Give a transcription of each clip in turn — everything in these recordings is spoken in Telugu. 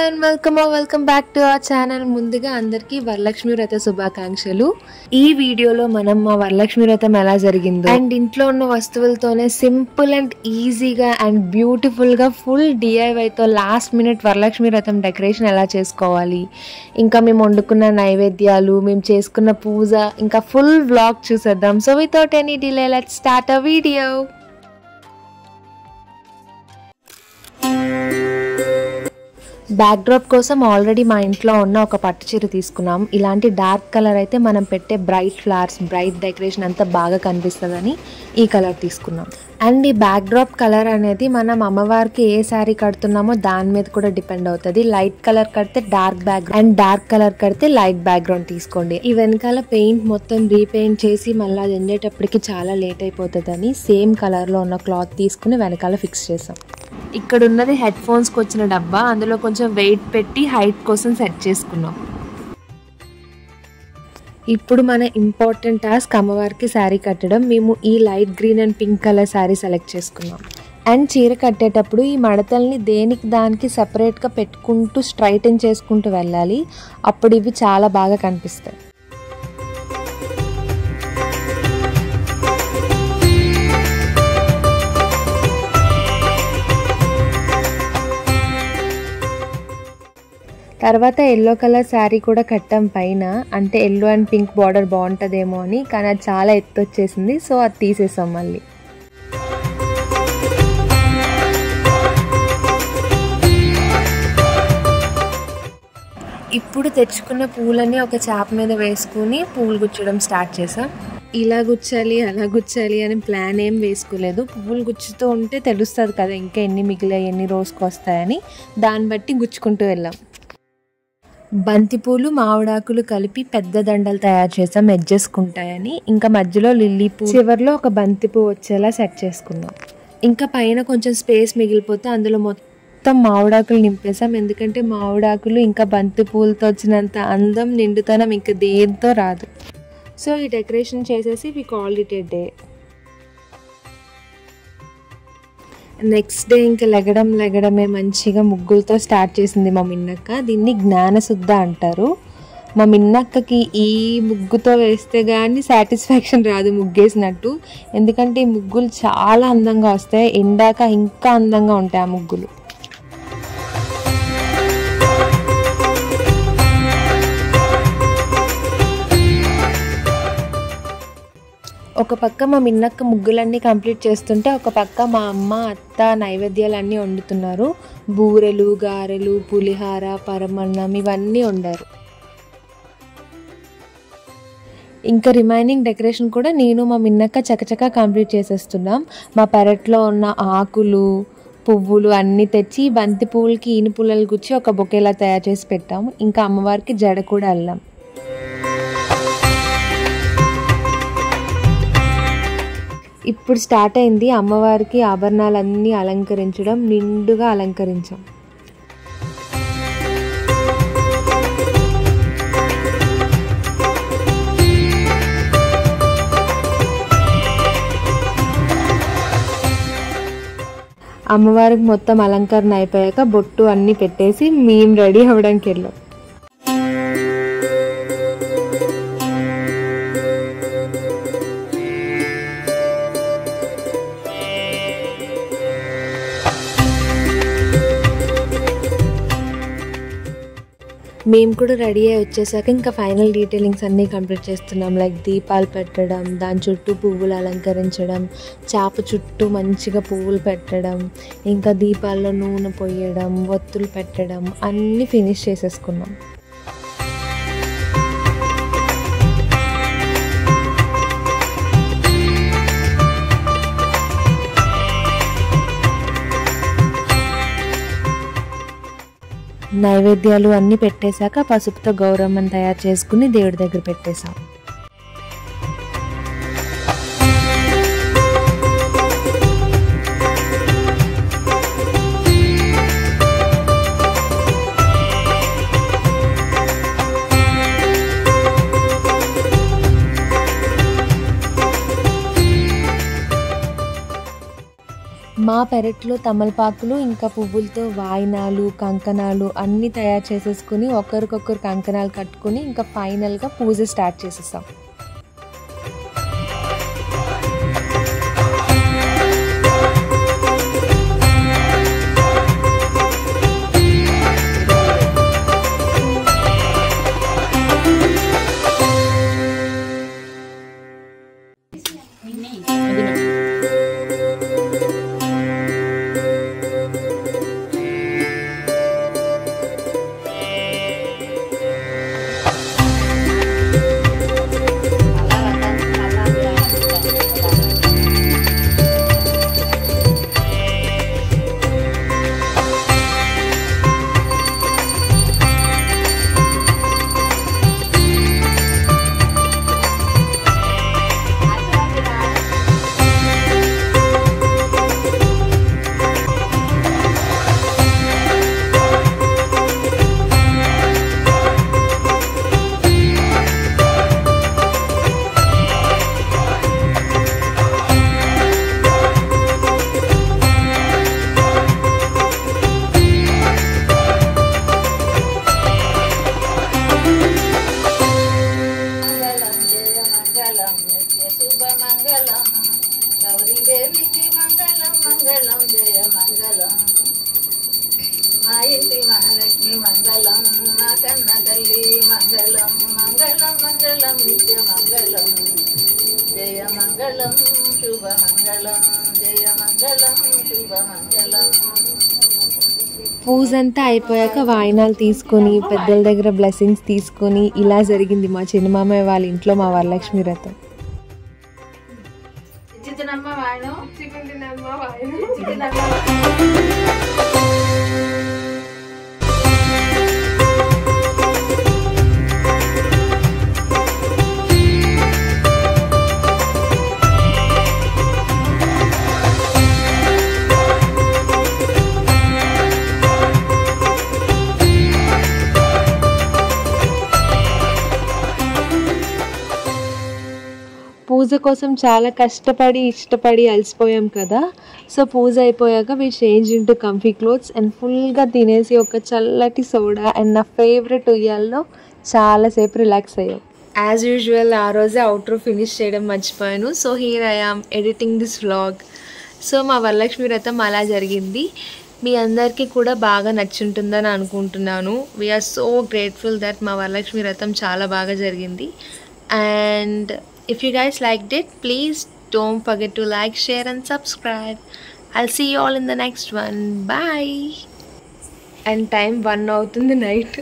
And welcome back to our channel. ముందుగా అందరికీ వరలక్ష్మి వ్రత శుభాకాంక్షలు. ఈ వీడియోలో మనం మా వరలక్ష్మి వ్రతం ఎలా జరిగిందో అండ్ ఇంట్లో ఉన్న వస్తువులతోనే సింపుల్ అండ్ ఈజీగా అండ్ బ్యూటిఫుల్ గా ఫుల్ DIY తో లాస్ట్ మినిట్ వరలక్ష్మి వ్రతం డెకరేషన్ ఎలా చేసుకోవాలి, ఇంకా మేము వండుకున్న నైవేద్యాలు, మేము చేసుకున్న పూజ, ఇంకా ఫుల్ వ్లాగ్ చూసేద్దాం. So without any delay let's start a video. Back drop కోసం ఆల్రెడీ మా ఇంట్లో ఉన్న ఒక పట్టు చీర తీసుకున్నాం. ఇలాంటి డార్క్ కలర్ అయితే మనం పెట్టే బ్రైట్ ఫ్లవర్స్, బ్రైట్ డెకరేషన్ అంతా బాగా కనిపిస్తుందని ఈ కలర్ తీసుకున్నాం. అండ్ ఈ బ్యాక్ డ్రాప్ కలర్ అనేది మనం అమ్మవారికి ఏ శారీ కడుతున్నామో దాని మీద కూడా డిపెండ్ అవుతుంది. లైట్ కలర్ కడితే dark background and dark colour కడితే లైట్ బ్యాక్గ్రౌండ్ తీసుకోండి. ఈ వెనకాల పెయింట్ మొత్తం రీపెయింట్ చేసి మళ్ళీ అది ఎండేటప్పటికి చాలా లేట్ అయిపోతుందని సేమ్ కలర్లో ఉన్న క్లాత్ తీసుకుని వెనకాల ఫిక్స్ చేసాం. ఇక్కడ ఉన్నది హెడ్ ఫోన్స్కి వచ్చిన డబ్బా, అందులో కొంచెం వెయిట్ పెట్టి హైట్ కోసం సెట్ చేసుకున్నాం. ఇప్పుడు మన ఇంపార్టెంట్ టాస్క్ అమ్మవారికి శారీ కట్టడం. మేము ఈ light green and pink colour sari select చేసుకున్నాం. అండ్ చీర కట్టేటప్పుడు ఈ మడతల్ని దేనికి దానికి సపరేట్గా పెట్టుకుంటూ స్ట్రైటన్ చేసుకుంటూ వెళ్ళాలి. అప్పుడు ఇవి చాలా బాగా కనిపిస్తాయి. తర్వాత ఎల్లో కలర్ శారీ కూడా కట్టాం పైన, అంటే ఎల్లో అండ్ పింక్ బార్డర్ బాగుంటుందేమో అని, కానీ అది చాలా ఎత్తు వచ్చేసింది, సో అది తీసేసాం మళ్ళీ. ఇప్పుడు తెచ్చుకున్న పూలన్నీ ఒక చాప మీద వేసుకుని పూలు గుచ్చడం స్టార్ట్ చేసాం. ఇలా గుచ్చాలి అలా గుచ్చాలి అని ప్లాన్ ఏం వేసుకోలేదు. పువ్వులు గుచ్చుతూ ఉంటే తెలుస్తుంది కదా ఇంకా ఎన్ని మిగిలాయి, ఎన్ని రోజుకి వస్తాయని, దాన్ని బట్టి గుచ్చుకుంటూ వెళ్ళాం. బంతిపూలు, మామిడాకులు కలిపి పెద్ద దండలు తయారు చేసాం ఎడ్జెస్కుంటాయని. ఇంకా మధ్యలో లిల్లీ పూ, చివరిలో ఒక బంతిపూ వచ్చేలా సెట్ చేసుకున్నాం. ఇంకా పైన కొంచెం స్పేస్ మిగిలిపోతే అందులో మొత్తం మామిడాకులు నింపేసాం. ఎందుకంటే మామిడాకులు ఇంకా బంతిపూలతో వచ్చినంత అందం, నిండుతనం ఇంకా దేంతో రాదు. సో ఈ డెకరేషన్ చేసేసి we called it a day. Next day ఇంకా లెగడమే మంచిగా ముగ్గులతో స్టార్ట్ చేసింది మా మిన్నక్క. దీన్ని జ్ఞానశుద్ధ అంటారు. మా మిన్నక్కకి ఈ ముగ్గుతో వేస్తే కానీ సాటిస్ఫాక్షన్ రాదు ముగ్గేసినట్టు. ఎందుకంటే ఈ ముగ్గులు చాలా అందంగా వస్తాయి, ఎండాక ఇంకా అందంగా ఉంటాయి ఆ ముగ్గులు. ఒక పక్క మా మిన్నక్క ముగ్గులన్నీ కంప్లీట్ చేస్తుంటే ఒక పక్క మా అమ్మ, అత్త నైవేద్యాలన్నీ వండుతున్నారు. బూరెలు, గారెలు, పులిహార, పరమన్నం ఇవన్నీ వండారు. ఇంకా రిమైనింగ్ డెకరేషన్ కూడా నేను మా మిన్నక్క చకచకా కంప్లీట్ చేసేస్తున్నాం. మా పెరట్లో ఉన్న ఆకులు, పువ్వులు అన్నీ తెచ్చి బంతి పువ్వులకి ఈను పుల్లలు గుచ్చి ఒక బొకేలా తయారు చేసి పెట్టాము. ఇంకా అమ్మవారికి జడ కూడా అల్లాం. ఇప్పుడు స్టార్ట్ అయింది అమ్మవారికి ఆభరణాలన్నీ అలంకరించడం. నిండుగా అలంకరించాం. అమ్మవారికి మొత్తం అలంకరణ అయిపోయాక బొట్టు అన్నీ పెట్టేసి మేము రెడీ అవ్వడానికి వెళ్ళాం. మేము కూడా రెడీ అయ్యి వచ్చేసాక ఇంకా ఫైనల్ డీటెయిలింగ్స్ అన్నీ కంప్లీట్ చేస్తున్నాం. లైక్ దీపాలు పెట్టడం, దాని చుట్టూ పువ్వులు అలంకరించడం, చాప చుట్టూ మంచిగా పువ్వులు పెట్టడం, ఇంకా దీపాల్లో నూనె పోయడం, ఒత్తులు పెట్టడం అన్నీ ఫినిష్ చేసేసుకున్నాం. నైవేద్యాలు అన్నీ పెట్టేశాక పసుపుతో గౌరమ్మని తయారు చేసుకుని దేవుడి దగ్గర పెట్టేశాం. మా పెరట్లో తమలపాకులు ఇంకా పువ్వులతో వాయినాలు, కంకణాలు అన్నీ తయారు చేసేసుకుని ఒకరికొకరు కంకణాలు కట్టుకుని ఇంకా ఫైనల్గా పూజ స్టార్ట్ చేసేసాం. గౌరీదేవికి మంగళం మంగళం జయ మంగళం. మా ఇంటి మహాలక్ష్మి మంగళం, మా కన్న తల్లి మంగళం మంగళం మంగళం నిత్య మంగళం. జయ మంగళం శుభ మంగళం, జయ మంగళం శుభ మంగళం. పూజ అంతా అయిపోయాక వాయినాలు తీసుకొని పెద్దల దగ్గర బ్లెస్సింగ్స్ తీసుకొని ఇలా జరిగింది మా చిన్నమామయ్య వాళ్ళ ఇంట్లో మా వరలక్ష్మి వ్రతం. పూజ కోసం చాలా కష్టపడి ఇష్టపడి అలసిపోయాం కదా. సో పూజ అయిపోయాక we change into comfy clothes and ఫుల్గా తినేసి ఒక చల్లటి సోడా అండ్ నా ఫేవరెట్ ఉయ్యాల్లో చాలాసేపు రిలాక్స్ అయ్యాం. యాజ్ యూజువల్ ఆ రోజే అవుట్రో ఫినిష్ చేయడం మర్చిపోయాను. So here I am editing this vlog. So మా వరలక్ష్మి వ్రతం అలా జరిగింది. మీ అందరికీ కూడా బాగా నచ్చుంటుందని అనుకుంటున్నాను. వీఆర్ సో గ్రేట్ఫుల్ దట్ మా వరలక్ష్మి వ్రతం చాలా బాగా జరిగింది. And if you guys liked it, please don't forget to like, share and subscribe. I'll see you all in the next one. Bye. And time 1 అవుతుంది night.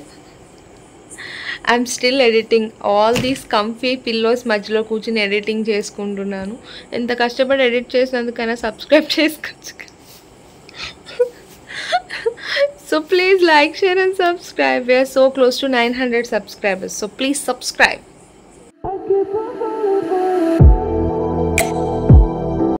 I'm still editing all these comfy pillows మధ్యలో కూర్చుని ఎడిటింగ్ చేసుకుంటున్నాను. ఎంత కష్టపడి ఎడిట్ చేసినందుకైనా సబ్స్క్రైబ్ చేసుకోవచ్చు. So please like, share and subscribe. We are so close to 900 subscribers. So please subscribe. Goodbye.